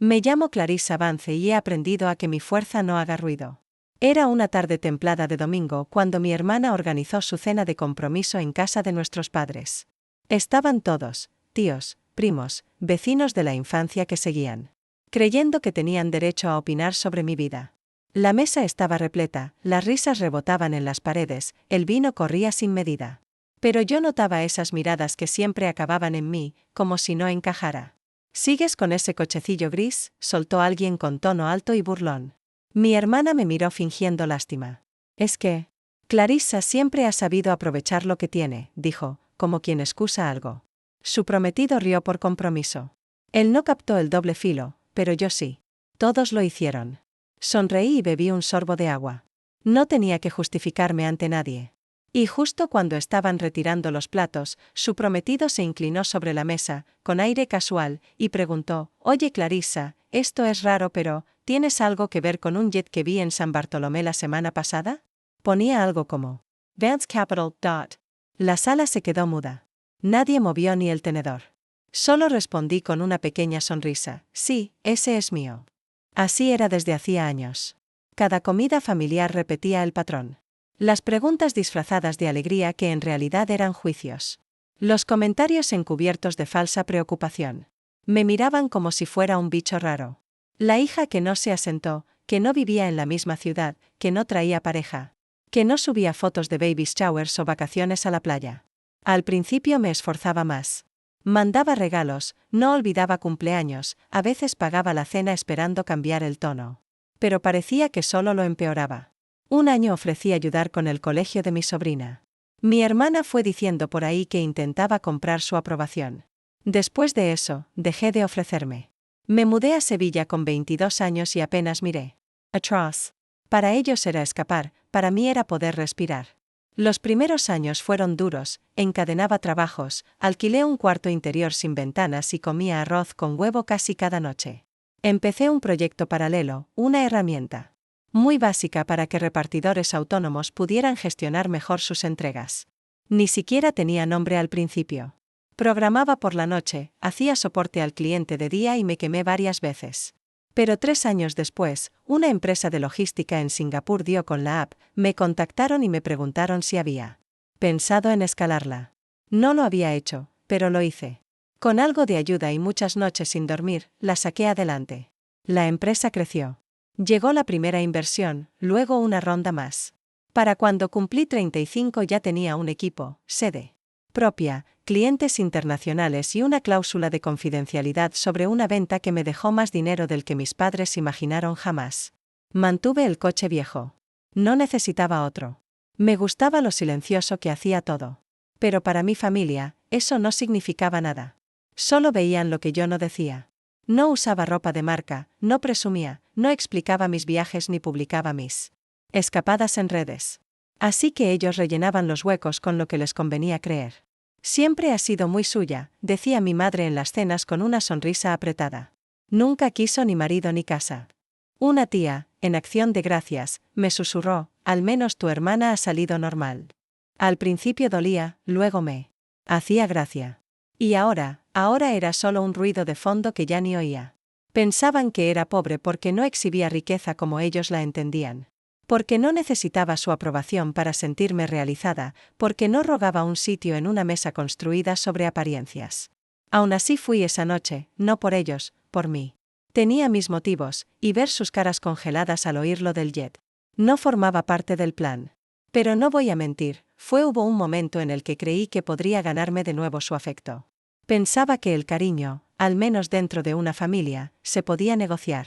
Me llamo Clarissa Vance y he aprendido a que mi fuerza no haga ruido. Era una tarde templada de domingo cuando mi hermana organizó su cena de compromiso en casa de nuestros padres. Estaban todos, tíos, primos, vecinos de la infancia que seguían, creyendo que tenían derecho a opinar sobre mi vida. La mesa estaba repleta, las risas rebotaban en las paredes, el vino corría sin medida. Pero yo notaba esas miradas que siempre acababan en mí, como si no encajara. ¿Sigues con ese cochecillo gris?, soltó alguien con tono alto y burlón. Mi hermana me miró fingiendo lástima. Es que Clarissa siempre ha sabido aprovechar lo que tiene, dijo, como quien excusa algo. Su prometido rió por compromiso. Él no captó el doble filo, pero yo sí. Todos lo hicieron. Sonreí y bebí un sorbo de agua. No tenía que justificarme ante nadie. Y justo cuando estaban retirando los platos, su prometido se inclinó sobre la mesa, con aire casual, y preguntó: «Oye Clarissa, esto es raro pero, ¿tienes algo que ver con un jet que vi en San Bartolomé la semana pasada?» Ponía algo como Vance Capital. La sala se quedó muda. Nadie movió ni el tenedor. Solo respondí con una pequeña sonrisa: «Sí, ese es mío». Así era desde hacía años. Cada comida familiar repetía el patrón. Las preguntas disfrazadas de alegría que en realidad eran juicios. Los comentarios encubiertos de falsa preocupación. Me miraban como si fuera un bicho raro. La hija que no se asentó, que no vivía en la misma ciudad, que no traía pareja, que no subía fotos de baby showers o vacaciones a la playa. Al principio me esforzaba más. Mandaba regalos, no olvidaba cumpleaños, a veces pagaba la cena esperando cambiar el tono. Pero parecía que solo lo empeoraba. Un año ofrecí ayudar con el colegio de mi sobrina. Mi hermana fue diciendo por ahí que intentaba comprar su aprobación. Después de eso, dejé de ofrecerme. Me mudé a Sevilla con 22 años y apenas miré atrás. Para ellos era escapar, para mí era poder respirar. Los primeros años fueron duros, encadenaba trabajos, alquilé un cuarto interior sin ventanas y comía arroz con huevo casi cada noche. Empecé un proyecto paralelo, una herramienta muy básica para que repartidores autónomos pudieran gestionar mejor sus entregas. Ni siquiera tenía nombre al principio. Programaba por la noche, hacía soporte al cliente de día y me quemé varias veces. Pero 3 años después, una empresa de logística en Singapur dio con la app, me contactaron y me preguntaron si había pensado en escalarla. No lo había hecho, pero lo hice. Con algo de ayuda y muchas noches sin dormir, la saqué adelante. La empresa creció. Llegó la primera inversión, luego una ronda más. Para cuando cumplí 35 ya tenía un equipo, sede propia, clientes internacionales y una cláusula de confidencialidad sobre una venta que me dejó más dinero del que mis padres imaginaron jamás. Mantuve el coche viejo. No necesitaba otro. Me gustaba lo silencioso que hacía todo. Pero para mi familia, eso no significaba nada. Solo veían lo que yo no decía. No usaba ropa de marca, no presumía, no explicaba mis viajes ni publicaba mis escapadas en redes. Así que ellos rellenaban los huecos con lo que les convenía creer. Siempre ha sido muy suya, decía mi madre en las cenas con una sonrisa apretada. Nunca quiso ni marido ni casa. Una tía, en acción de gracias, me susurró: «Al menos tu hermana ha salido normal». Al principio dolía, luego me hacía gracia. Y ahora era solo un ruido de fondo que ya ni oía. Pensaban que era pobre porque no exhibía riqueza como ellos la entendían. Porque no necesitaba su aprobación para sentirme realizada, porque no rogaba un sitio en una mesa construida sobre apariencias. Aún así fui esa noche, no por ellos, por mí. Tenía mis motivos, y ver sus caras congeladas al oír lo del jet no formaba parte del plan. Pero no voy a mentir, hubo un momento en el que creí que podría ganarme de nuevo su afecto. Pensaba que el cariño, al menos dentro de una familia, se podía negociar.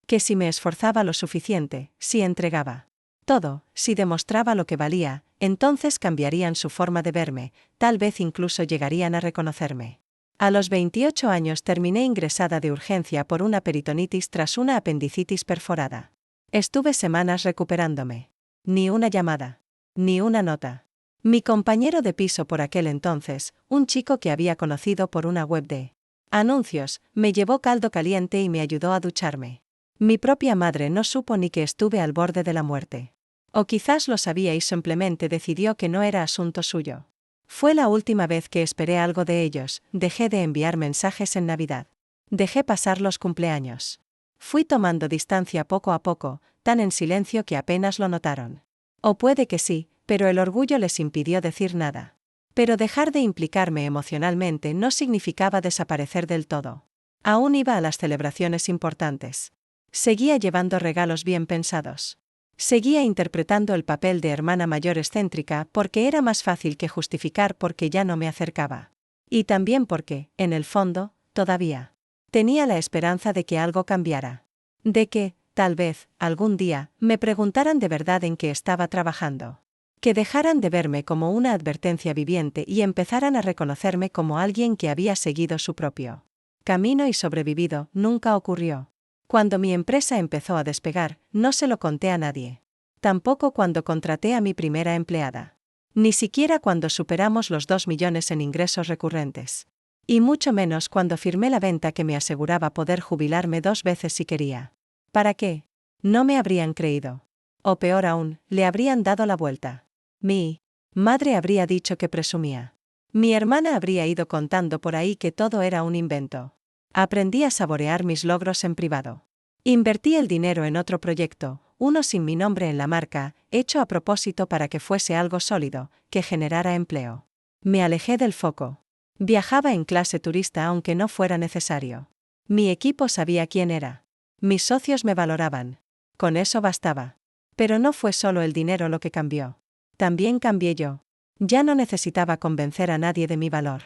Que si me esforzaba lo suficiente, si entregaba todo, si demostraba lo que valía, entonces cambiarían su forma de verme, tal vez incluso llegarían a reconocerme. A los 28 años terminé ingresada de urgencia por una peritonitis tras una apendicitis perforada. Estuve semanas recuperándome. Ni una llamada. Ni una nota. Mi compañero de piso por aquel entonces, un chico que había conocido por una web de anuncios, me llevó caldo caliente y me ayudó a ducharme. Mi propia madre no supo ni que estuve al borde de la muerte. O quizás lo sabía y simplemente decidió que no era asunto suyo. Fue la última vez que esperé algo de ellos, dejé de enviar mensajes en Navidad. Dejé pasar los cumpleaños. Fui tomando distancia poco a poco, tan en silencio que apenas lo notaron. O puede que sí, pero el orgullo les impidió decir nada. Pero dejar de implicarme emocionalmente no significaba desaparecer del todo. Aún iba a las celebraciones importantes. Seguía llevando regalos bien pensados. Seguía interpretando el papel de hermana mayor excéntrica porque era más fácil que justificar porque ya no me acercaba. Y también porque, en el fondo, todavía tenía la esperanza de que algo cambiara. De que, tal vez, algún día, me preguntaran de verdad en qué estaba trabajando. Que dejaran de verme como una advertencia viviente y empezaran a reconocerme como alguien que había seguido su propio camino y sobrevivido. Nunca ocurrió. Cuando mi empresa empezó a despegar, no se lo conté a nadie. Tampoco cuando contraté a mi primera empleada. Ni siquiera cuando superamos los 2 millones en ingresos recurrentes. Y mucho menos cuando firmé la venta que me aseguraba poder jubilarme 2 veces si quería. ¿Para qué? No me habrían creído. O peor aún, le habrían dado la vuelta. Mi madre habría dicho que presumía. Mi hermana habría ido contando por ahí que todo era un invento. Aprendí a saborear mis logros en privado. Invertí el dinero en otro proyecto, uno sin mi nombre en la marca, hecho a propósito para que fuese algo sólido, que generara empleo. Me alejé del foco. Viajaba en clase turista aunque no fuera necesario. Mi equipo sabía quién era. Mis socios me valoraban. Con eso bastaba. Pero no fue solo el dinero lo que cambió. También cambié yo. Ya no necesitaba convencer a nadie de mi valor.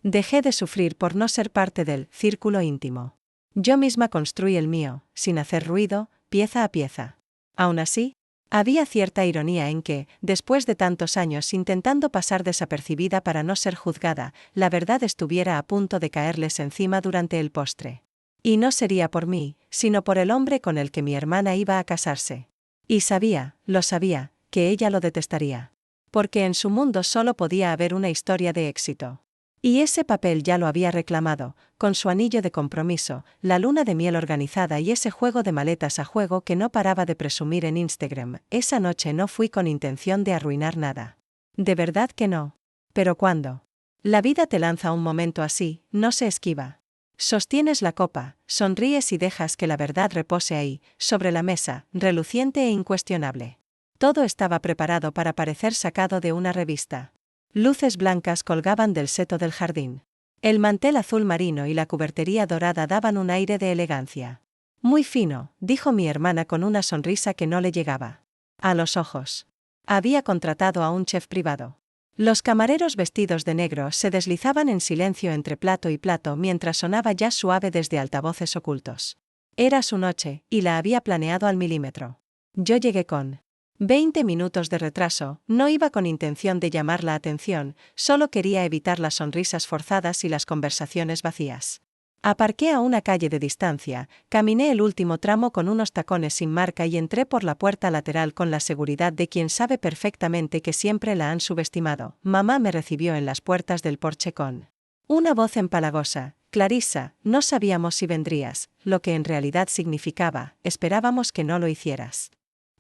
Dejé de sufrir por no ser parte del círculo íntimo. Yo misma construí el mío, sin hacer ruido, pieza a pieza. Aún así, había cierta ironía en que, después de tantos años intentando pasar desapercibida para no ser juzgada, la verdad estuviera a punto de caerles encima durante el postre. Y no sería por mí, sino por el hombre con el que mi hermana iba a casarse. Y sabía, lo sabía, que ella lo detestaría. Porque en su mundo solo podía haber una historia de éxito. Y ese papel ya lo había reclamado, con su anillo de compromiso, la luna de miel organizada y ese juego de maletas a juego que no paraba de presumir en Instagram. Esa noche no fui con intención de arruinar nada. De verdad que no. Pero ¿cuándo? La vida te lanza un momento así, no se esquiva. Sostienes la copa, sonríes y dejas que la verdad repose ahí, sobre la mesa, reluciente e incuestionable. Todo estaba preparado para parecer sacado de una revista. Luces blancas colgaban del seto del jardín. El mantel azul marino y la cubertería dorada daban un aire de elegancia. Muy fino, dijo mi hermana con una sonrisa que no le llegaba a los ojos. Había contratado a un chef privado. Los camareros vestidos de negro se deslizaban en silencio entre plato y plato mientras sonaba jazz suave desde altavoces ocultos. Era su noche, y la había planeado al milímetro. Yo llegué con 20 minutos de retraso, no iba con intención de llamar la atención, solo quería evitar las sonrisas forzadas y las conversaciones vacías. Aparqué a una calle de distancia, caminé el último tramo con unos tacones sin marca y entré por la puerta lateral con la seguridad de quien sabe perfectamente que siempre la han subestimado. Mamá me recibió en las puertas del porche con una voz empalagosa. Clarissa, no sabíamos si vendrías, lo que en realidad significaba, esperábamos que no lo hicieras.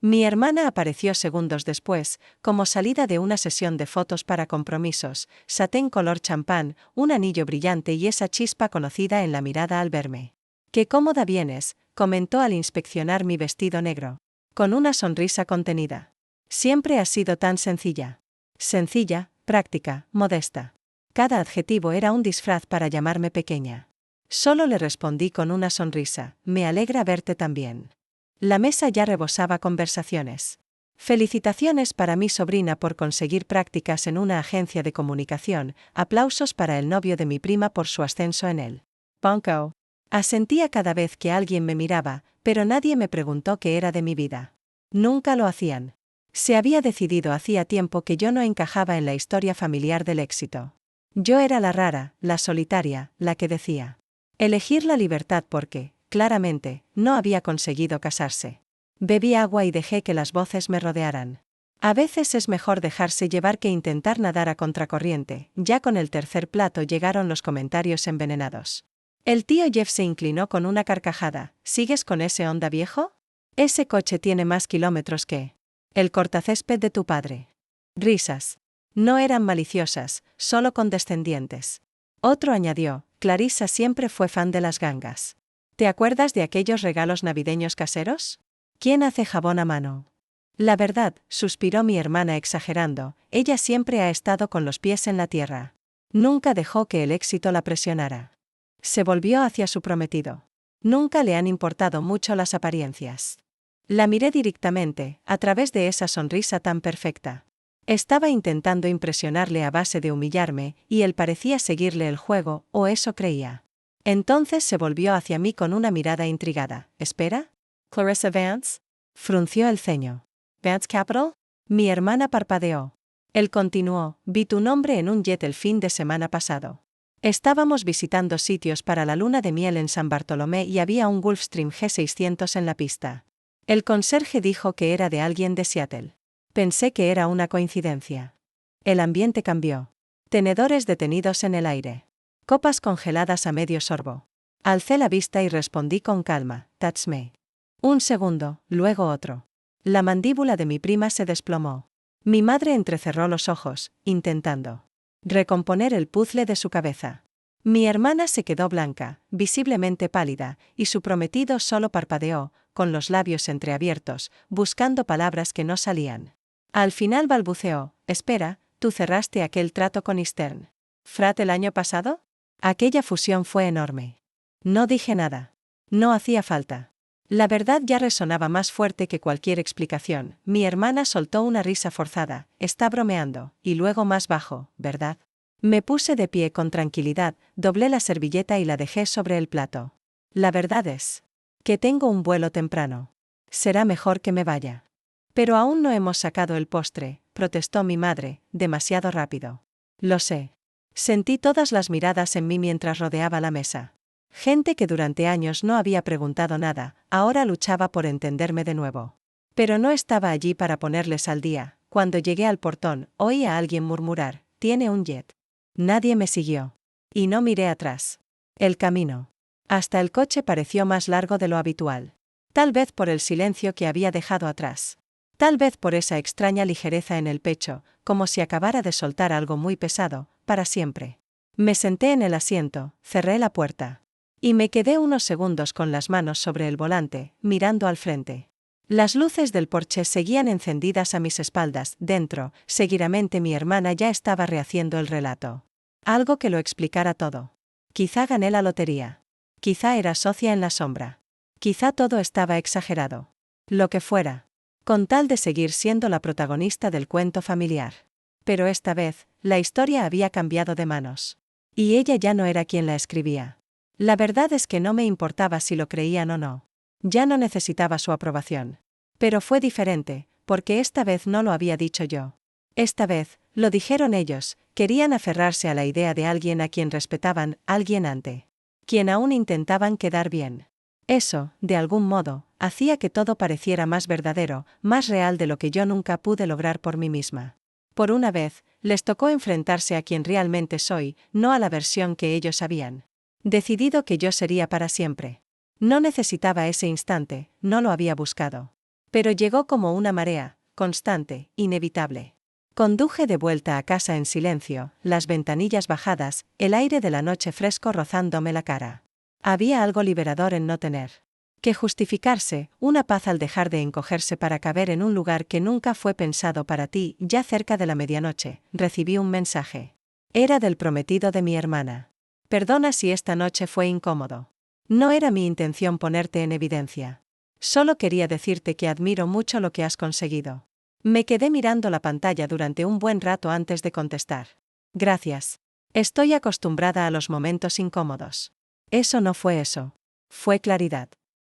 Mi hermana apareció segundos después, como salida de una sesión de fotos para compromisos, satén color champán, un anillo brillante y esa chispa conocida en la mirada al verme. «Qué cómoda vienes», comentó al inspeccionar mi vestido negro. Con una sonrisa contenida. «Siempre has sido tan sencilla». Sencilla, práctica, modesta. Cada adjetivo era un disfraz para llamarme pequeña. Solo le respondí con una sonrisa. «Me alegra verte también». La mesa ya rebosaba conversaciones. Felicitaciones para mi sobrina por conseguir prácticas en una agencia de comunicación, aplausos para el novio de mi prima por su ascenso en él. Bunko. Asentía cada vez que alguien me miraba, pero nadie me preguntó qué era de mi vida. Nunca lo hacían. Se había decidido hacía tiempo que yo no encajaba en la historia familiar del éxito. Yo era la rara, la solitaria, la que decía elegir la libertad porque, claramente, no había conseguido casarse. Bebí agua y dejé que las voces me rodearan. A veces es mejor dejarse llevar que intentar nadar a contracorriente. Ya con el tercer plato llegaron los comentarios envenenados. El tío Jeff se inclinó con una carcajada. ¿Sigues con ese Honda viejo? Ese coche tiene más kilómetros que el cortacésped de tu padre. Risas. No eran maliciosas, solo condescendientes. Otro añadió, Clarissa siempre fue fan de las gangas. ¿Te acuerdas de aquellos regalos navideños caseros? ¿Quién hace jabón a mano? La verdad, suspiró mi hermana exagerando, ella siempre ha estado con los pies en la tierra. Nunca dejó que el éxito la presionara. Se volvió hacia su prometido. Nunca le han importado mucho las apariencias. La miré directamente, a través de esa sonrisa tan perfecta. Estaba intentando impresionarle a base de humillarme, y él parecía seguirle el juego, o eso creía. Entonces se volvió hacia mí con una mirada intrigada. ¿Espera? ¿Clarissa Vance? Frunció el ceño. ¿Vance Capital? Mi hermana parpadeó. Él continuó, vi tu nombre en un jet el fin de semana pasado. Estábamos visitando sitios para la luna de miel en San Bartolomé y había un Gulfstream G600 en la pista. El conserje dijo que era de alguien de Seattle. Pensé que era una coincidencia. El ambiente cambió. Tenedores detenidos en el aire. Copas congeladas a medio sorbo. Alcé la vista y respondí con calma, "That's me". Un segundo, luego otro. La mandíbula de mi prima se desplomó. Mi madre entrecerró los ojos, intentando recomponer el puzzle de su cabeza. Mi hermana se quedó blanca, visiblemente pálida, y su prometido solo parpadeó, con los labios entreabiertos, buscando palabras que no salían. Al final balbuceó, «Espera, ¿tú cerraste aquel trato con Eastern Frat el año pasado?» Aquella fusión fue enorme. No dije nada. No hacía falta. La verdad ya resonaba más fuerte que cualquier explicación. Mi hermana soltó una risa forzada, está bromeando, y luego más bajo, ¿verdad? Me puse de pie con tranquilidad, doblé la servilleta y la dejé sobre el plato. La verdad es que tengo un vuelo temprano. Será mejor que me vaya. Pero aún no hemos sacado el postre, protestó mi madre, demasiado rápido. Lo sé. Sentí todas las miradas en mí mientras rodeaba la mesa. Gente que durante años no había preguntado nada, ahora luchaba por entenderme de nuevo. Pero no estaba allí para ponerles al día. Cuando llegué al portón, oí a alguien murmurar, «Tiene un jet». Nadie me siguió. Y no miré atrás. El camino hasta el coche pareció más largo de lo habitual. Tal vez por el silencio que había dejado atrás. Tal vez por esa extraña ligereza en el pecho, como si acabara de soltar algo muy pesado, para siempre. Me senté en el asiento, cerré la puerta. Y me quedé unos segundos con las manos sobre el volante, mirando al frente. Las luces del porche seguían encendidas a mis espaldas. Dentro, seguidamente mi hermana ya estaba rehaciendo el relato. Algo que lo explicara todo. Quizá gané la lotería. Quizá era socia en la sombra. Quizá todo estaba exagerado. Lo que fuera. Con tal de seguir siendo la protagonista del cuento familiar. Pero esta vez, la historia había cambiado de manos. Y ella ya no era quien la escribía. La verdad es que no me importaba si lo creían o no. Ya no necesitaba su aprobación. Pero fue diferente, porque esta vez no lo había dicho yo. Esta vez, lo dijeron ellos, querían aferrarse a la idea de alguien a quien respetaban, alguien ante quien aún intentaban quedar bien. Eso, de algún modo, hacía que todo pareciera más verdadero, más real de lo que yo nunca pude lograr por mí misma. Por una vez, les tocó enfrentarse a quien realmente soy, no a la versión que ellos habían decidido que yo sería para siempre. No necesitaba ese instante, no lo había buscado. Pero llegó como una marea, constante, inevitable. Conduje de vuelta a casa en silencio, las ventanillas bajadas, el aire de la noche fresco rozándome la cara. Había algo liberador en no tener que justificarse, una paz al dejar de encogerse para caber en un lugar que nunca fue pensado para ti. Ya cerca de la medianoche, recibí un mensaje. Era del prometido de mi hermana. Perdona si esta noche fue incómodo. No era mi intención ponerte en evidencia. Solo quería decirte que admiro mucho lo que has conseguido. Me quedé mirando la pantalla durante un buen rato antes de contestar. Gracias. Estoy acostumbrada a los momentos incómodos. Eso no fue eso. Fue claridad.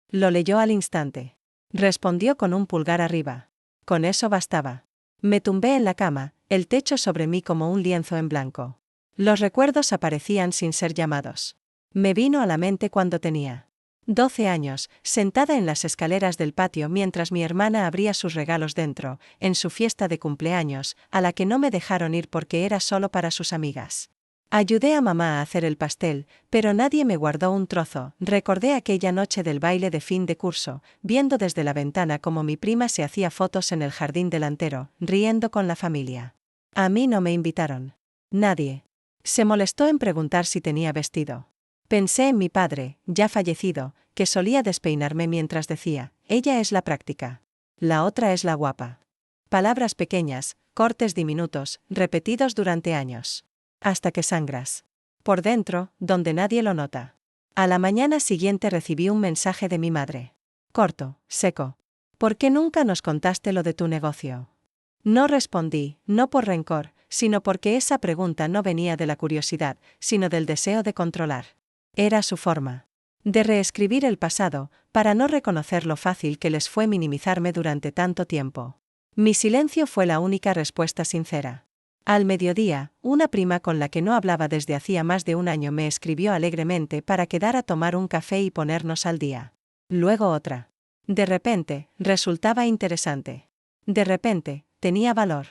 Lo leyó al instante. Respondió con un pulgar arriba. Con eso bastaba. Me tumbé en la cama, el techo sobre mí como un lienzo en blanco. Los recuerdos aparecían sin ser llamados. Me vino a la mente cuando tenía 12 años, sentada en las escaleras del patio mientras mi hermana abría sus regalos dentro, en su fiesta de cumpleaños, a la que no me dejaron ir porque era solo para sus amigas. Ayudé a mamá a hacer el pastel, pero nadie me guardó un trozo. Recordé aquella noche del baile de fin de curso, viendo desde la ventana cómo mi prima se hacía fotos en el jardín delantero, riendo con la familia. A mí no me invitaron. Nadie se molestó en preguntar si tenía vestido. Pensé en mi padre, ya fallecido, que solía despeinarme mientras decía, ella es la práctica. La otra es la guapa. Palabras pequeñas, cortes diminutos, repetidos durante años. Hasta que sangras. Por dentro, donde nadie lo nota. A la mañana siguiente recibí un mensaje de mi madre. Corto, seco. ¿Por qué nunca nos contaste lo de tu negocio? No respondí, no por rencor, sino porque esa pregunta no venía de la curiosidad, sino del deseo de controlar. Era su forma de reescribir el pasado, para no reconocer lo fácil que les fue minimizarme durante tanto tiempo. Mi silencio fue la única respuesta sincera. Al mediodía, una prima con la que no hablaba desde hacía más de un año me escribió alegremente para quedar a tomar un café y ponernos al día. Luego otra. De repente, resultaba interesante. De repente, tenía valor.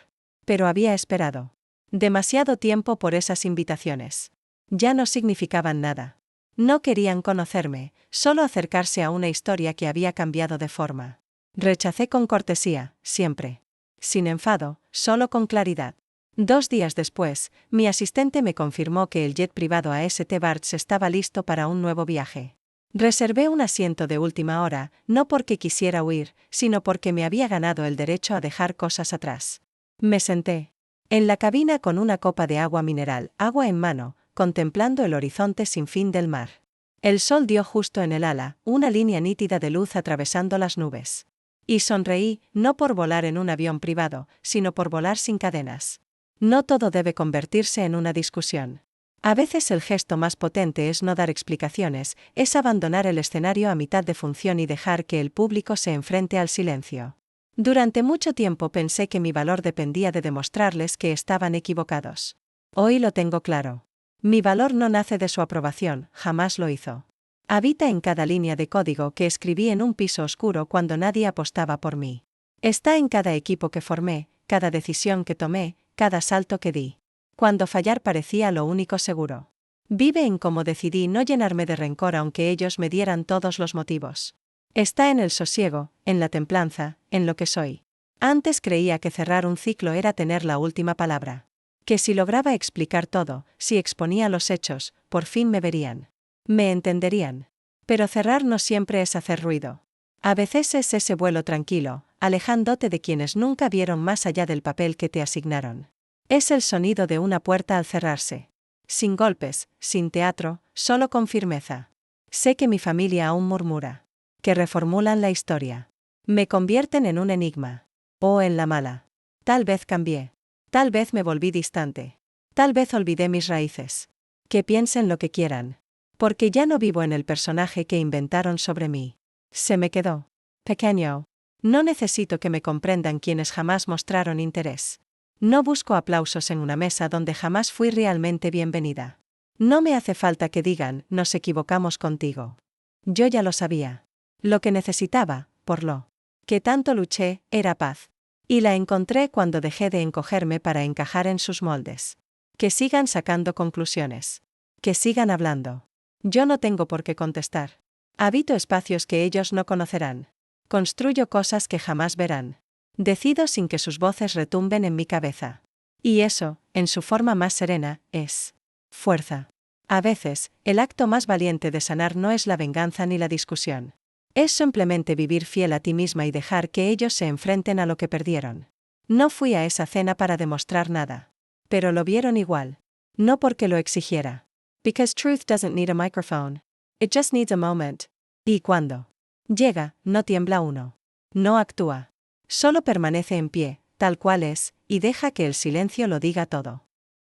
Pero había esperado demasiado tiempo por esas invitaciones. Ya no significaban nada. No querían conocerme, solo acercarse a una historia que había cambiado de forma. Rechacé con cortesía, siempre. Sin enfado, solo con claridad. 2 días después, mi asistente me confirmó que el jet privado a St. Barts estaba listo para un nuevo viaje. Reservé un asiento de última hora, no porque quisiera huir, sino porque me había ganado el derecho a dejar cosas atrás. Me senté en la cabina con una copa de agua mineral, agua en mano, contemplando el horizonte sin fin del mar. El sol dio justo en el ala, una línea nítida de luz atravesando las nubes. Y sonreí, no por volar en un avión privado, sino por volar sin cadenas. No todo debe convertirse en una discusión. A veces el gesto más potente es no dar explicaciones, es abandonar el escenario a mitad de función y dejar que el público se enfrente al silencio. Durante mucho tiempo pensé que mi valor dependía de demostrarles que estaban equivocados. Hoy lo tengo claro. Mi valor no nace de su aprobación, jamás lo hizo. Habita en cada línea de código que escribí en un piso oscuro cuando nadie apostaba por mí. Está en cada equipo que formé, cada decisión que tomé, cada salto que di. Cuando fallar parecía lo único seguro. Vive en cómo decidí no llenarme de rencor aunque ellos me dieran todos los motivos. Está en el sosiego, en la templanza, en lo que soy. Antes creía que cerrar un ciclo era tener la última palabra. Que si lograba explicar todo, si exponía los hechos, por fin me verían. Me entenderían. Pero cerrar no siempre es hacer ruido. A veces es ese vuelo tranquilo, alejándote de quienes nunca vieron más allá del papel que te asignaron. Es el sonido de una puerta al cerrarse. Sin golpes, sin teatro, solo con firmeza. Sé que mi familia aún murmura. Que reformulan la historia. Me convierten en un enigma. O en la mala. Tal vez cambié. Tal vez me volví distante. Tal vez olvidé mis raíces. Que piensen lo que quieran. Porque ya no vivo en el personaje que inventaron sobre mí. Se me quedó pequeño. No necesito que me comprendan quienes jamás mostraron interés. No busco aplausos en una mesa donde jamás fui realmente bienvenida. No me hace falta que digan, nos equivocamos contigo. Yo ya lo sabía. Lo que necesitaba, por lo que tanto luché, era paz. Y la encontré cuando dejé de encogerme para encajar en sus moldes. Que sigan sacando conclusiones. Que sigan hablando. Yo no tengo por qué contestar. Habito espacios que ellos no conocerán. Construyo cosas que jamás verán. Decido sin que sus voces retumben en mi cabeza. Y eso, en su forma más serena, es fuerza. A veces, el acto más valiente de sanar no es la venganza ni la discusión. Es simplemente vivir fiel a ti misma y dejar que ellos se enfrenten a lo que perdieron. No fui a esa cena para demostrar nada. Pero lo vieron igual. No porque lo exigiera. Because truth doesn't need a microphone. It just needs a moment. Y cuando llega, no tiembla uno. No actúa. Solo permanece en pie, tal cual es, y deja que el silencio lo diga todo.